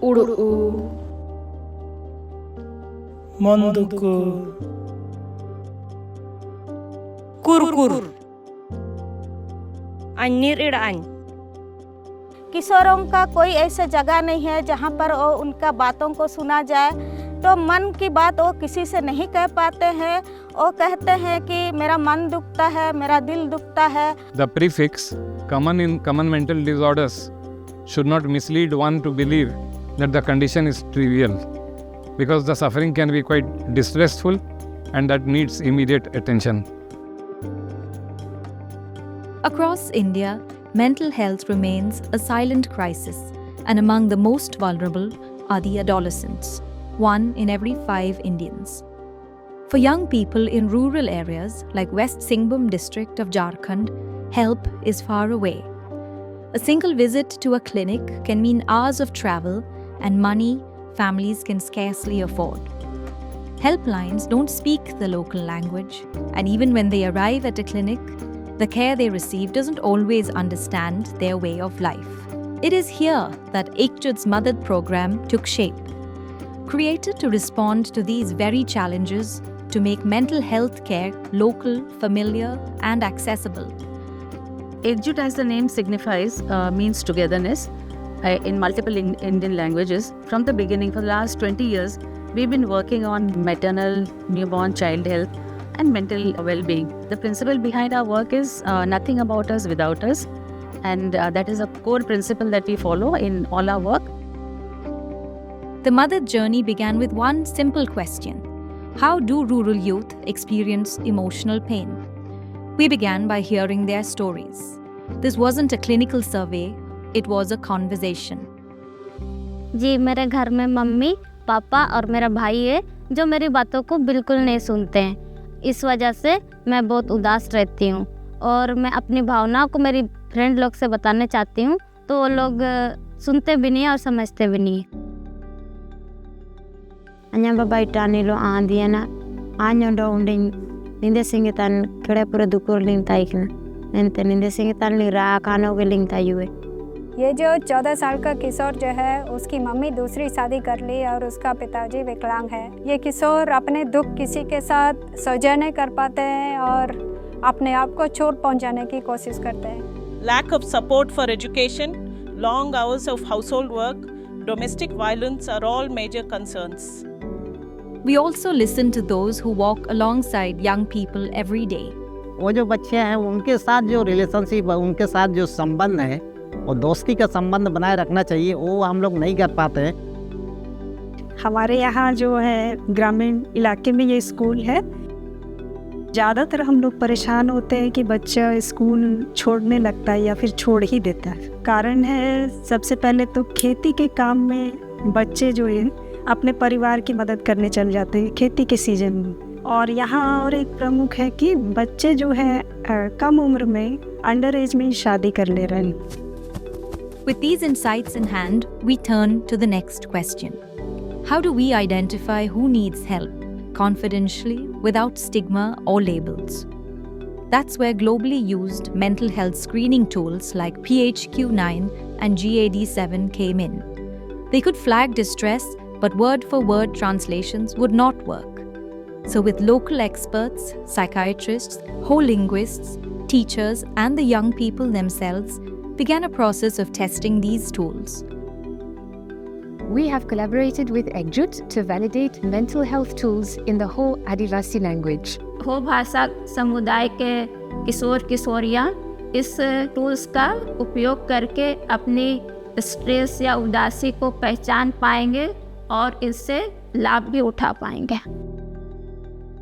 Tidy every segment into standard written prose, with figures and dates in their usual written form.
Uru'u, Monduku, Kurkur, Anir Iran. किशोरों का कोई ऐसा जगह नहीं है जहाँ पर वो उनका बातों को सुना जाए। तो मन की बात वो किसी से नहीं कह पाते हैं। वो कहते हैं कि मेरा मन दुखता है, मेरा दिल दुखता है। The prefix common in common mental disorders should not mislead one to believe that the condition is trivial, because the suffering can be quite distressful and that needs immediate attention. Across India, mental health remains a silent crisis, and among the most vulnerable are the adolescents, 1 in every 5 Indians. For young people in rural areas like West Singhbum district of Jharkhand, help is far away. A single visit to a clinic can mean hours of travel and money families can scarcely afford. Helplines don't speak the local language, and even when they arrive at a clinic, the care they receive doesn't always understand their way of life. It is here that Ekjut's Madad program took shape. Created to respond to these very challenges, to make mental health care local, familiar, and accessible. Ekjut, as the name signifies, means togetherness in multiple Indian languages. From the beginning, for the last 20 years, we've been working on maternal, newborn child health and mental well-being. The principle behind our work is nothing about us without us, and that is a core principle that we follow in all our work. The Madad journey began with one simple question: how do rural youth experience emotional pain? We began by hearing their stories. This wasn't a clinical survey, it was a conversation. जी, मेरे घर में mummy, पापा और मेरा भाई है जो मेरी बातों को बिल्कुल नहीं सुनते हैं। इस वजह से मैं बहुत उदास रहती हूँ और मैं अपनी भावनाओं को मेरी फ्रेंड लोग से बताना चाहती हूँ, तो वो लोग सुनते भी नहीं है और समझते भी नहीं है। Anya babai tani lo andiana anyo do unding ninde singitan kede pura dukur ling taikna nente ninde singitan ling ra kano ke ling tayue. ये जो 14 साल का किशोर जो है उसकी मम्मी दूसरी शादी कर ली और उसका पिताजी विकलांग है। ये किशोर अपने दुख किसी के साथ साझा नहीं कर पाते हैं और अपने आप को चोट पहुंचाने की कोशिश करते हैं। Lack of support for education, long hours of household work, domestic violence are all major concerns. We also listen to those who walk alongside young people every day. वो जो बच्चे हैं उनके साथ जो रिलेशनशिप है, उनके साथ जो संबंध है और दोस्ती का संबंध बनाए रखना चाहिए, वो हम लोग नहीं कर पाते हैं। हमारे यहाँ जो है ग्रामीण इलाके में ये स्कूल है। ज़्यादातर हम लोग परेशान होते हैं कि बच्चा स्कूल छोड़ने लगता है या फिर छोड़ ही देता है। कारण है सबसे पहले तो खेती के काम में बच्चे जो है अपने परिवार की मदद करने चल जाते हैं खेती के सीजन में। और यहाँ और एक प्रमुख है कि बच्चे जो है कम उम्र में अंडर एज में शादी कर ले रहे हैं। With these insights in hand, we turn to the next question. How do we identify who needs help, confidentially, without stigma or labels? That's where globally used mental health screening tools like PHQ-9 and GAD-7 came in. They could flag distress, but word-for-word translations would not work. So with local experts, psychiatrists, whole linguists, teachers, and the young people themselves, began a process of testing these tools. We have collaborated with Ekjut to validate mental health tools in the whole Adivasi language. हो भाषा समुदाय के किशोर किशोरियाँ इस tools का उपयोग करके अपनी stress या उदासी को पहचान पाएंगे और इससे लाभ भी उठा पाएंगे.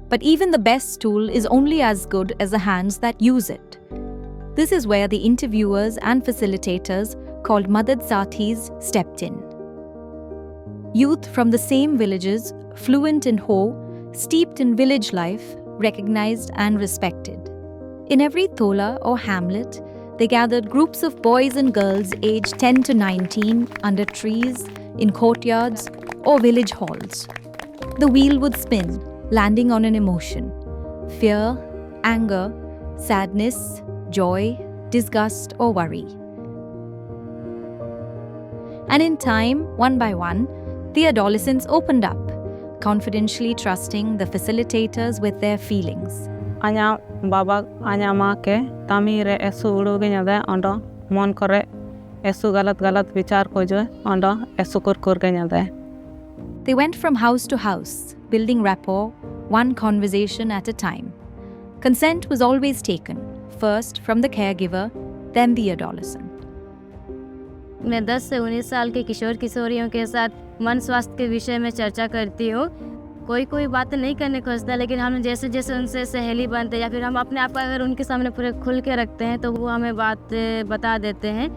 But even the best tool is only as good as the hands that use it. This is where the interviewers and facilitators called Madad Sathis stepped in. Youth from the same villages, fluent in Ho, steeped in village life, recognized and respected. In every tola or hamlet, they gathered groups of boys and girls aged 10 to 19 under trees, in courtyards or village halls. The wheel would spin, landing on an emotion: fear, anger, sadness, joy, disgust or worry. And in time, one by one, the adolescents opened up, confidentially trusting the facilitators with their feelings. Anya baba anya ma ke tamire esu uruge nyada ondo mon kore esu galat vichar ko jo ondo esu kur ke nyada. They went from house to house, building rapport, one conversation at a time. Consent was always taken, first from the caregiver, then the adolescent. मैं 10 से 19 साल के किशोर किशोरियों के साथ मन स्वास्थ्य के विषय में चर्चा करती हूँ। कोई बातें नहीं करने को खोजता, लेकिन हम जैसे जैसे उनसे सहेली बनते या फिर हम अपने आप को अगर उनके सामने पूरे खुल के रखते हैं तो वो हमें बात बता देते हैं.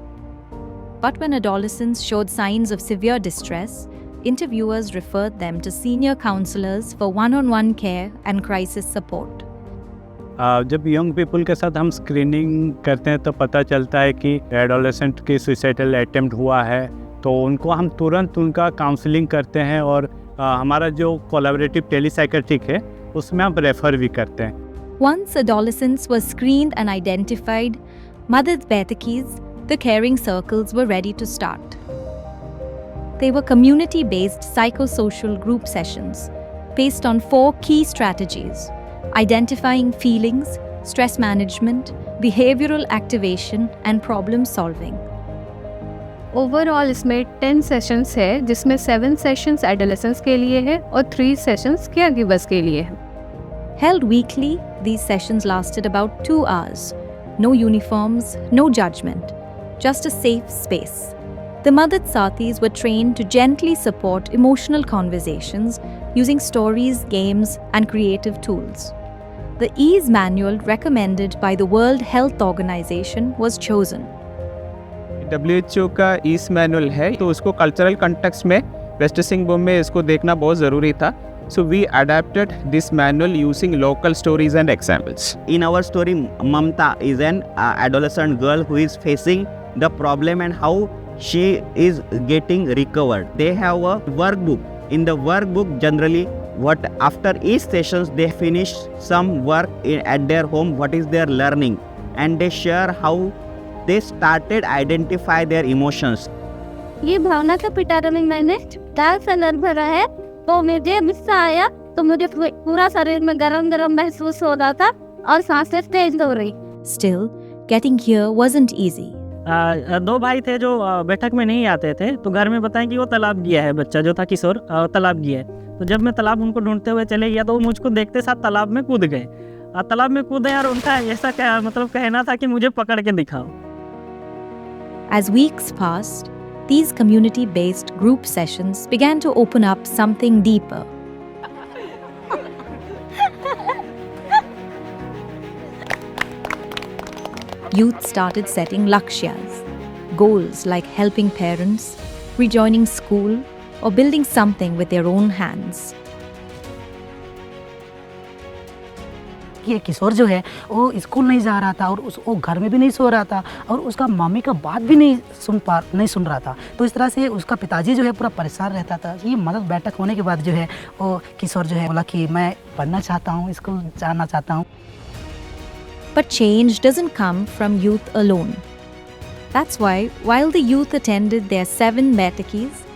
But when adolescents showed signs of severe distress, interviewers referred them to senior counselors for one-on-one care and crisis support. जब यंग पीपल के साथ हम स्क्रीनिंग करते हैं तो पता चलता है कि एडोलेसेंट की सुसाइडल अटेम्प्ट हुआ है, तो उनको हम तुरंत उनका काउंसलिंग करते हैं और हमारा जो कोलैबोरेटिव टेलीसाइकेट्रिक है उसमें हम रेफर भी करते हैं. Once adolescents were screened and identified, Madad Baitakis, the caring circles were ready to start. They were community-based psychosocial group sessions based on 4 key strategies: identifying feelings, stress management, behavioral activation, and problem solving. Overall इसमें 10 sessions है, जिसमें 7 sessions adolescents के लिए है और 3 sessions caregivers के लिए है. Held weekly, these sessions lasted about 2 hours. No uniforms, no judgment, just a safe space. The Madad Sathis were trained to gently support emotional conversations using stories, games, and creative tools. The EASE manual recommended by the World Health Organization was chosen. WHO का ईस manual है, तो उसको cultural context में waste Singhbhum में इसको देखना बहुत ज़रूरी था. So we adapted this manual using local stories and examples. In our story, Mamta is an adolescent girl who is facing the problem and how she is getting recovered. They have a workbook. In the workbook, generally, after each sessions they finish some work at their home. What is their learning, and they share how they started identify their emotions. ये भावना का पिटारा में मैंने 4 साल भरा है, तो मुझे गुस्सा आया तो मुझे पूरा शरीर में गरम महसूस हो रहा था और सांसें तेज हो रही. Still, getting here wasn't easy. 2 भाई थे जो बैठक में नहीं आते थे, तो घर में बताएं कि वो तालाब गया है, बच्चा जो था किशोर तालाब गया है. तो जब मैं तालाब उनको ढूंढते हुए चले गया तो वो मुझको देखते साथ तालाब में कूद गए. तालाब में कूदे और उनका ऐसा कहना था कि मुझे पकड़ के दिखाओ. As weeks passed, these community-based group sessions began to open up something deeper. Youth started setting lakshyas, goals like helping parents, rejoining school, or building something with their own hands. ये किशोर जो है वो स्कूल नहीं जा रहा था और वो घर में भी नहीं सो रहा था और उसका मम्मी का बात भी नहीं सुन रहा था. तो इस तरह से उसका पिताजी जो है पूरा परेशान रहता था. ये मदद बैठक होने के बाद जो है वो किशोर जो है बोला कि मैं पढ़ना चाहता हूँ, स्कूल जाना चाहता हूँ. But change doesn't come from youth alone. That's why, while the youth attended their 7 Baitakis,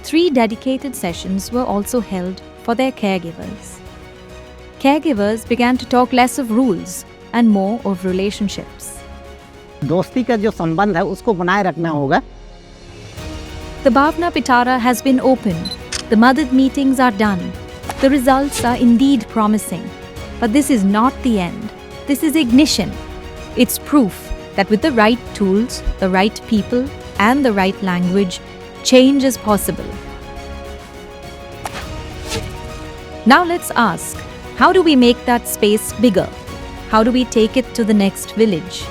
3 dedicated sessions were also held for their caregivers. Caregivers began to talk less of rules and more of relationships. दोस्ती का जो संबंध है उसको बनाए रखना होगा. The Bhavna Pitara has been opened. The Madad meetings are done. The results are indeed promising. But this is not the end. This is ignition. It's proof that with the right tools, the right people, and the right language, change is possible. Now let's ask, how do we make that space bigger? How do we take it to the next village,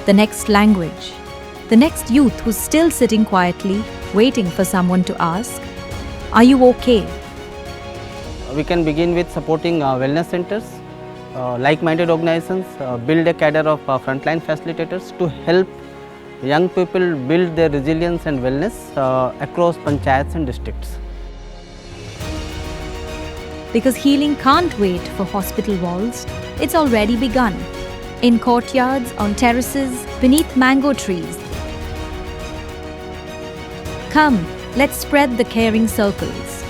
the next language, the next youth who's still sitting quietly, waiting for someone to ask, are you okay? We can begin with supporting wellness centers, like-minded organizations, build a cadre of frontline facilitators to help young people build their resilience and wellness across panchayats and districts. Because healing can't wait for hospital walls, it's already begun. In courtyards, on terraces, beneath mango trees. Come, let's spread the caring circles.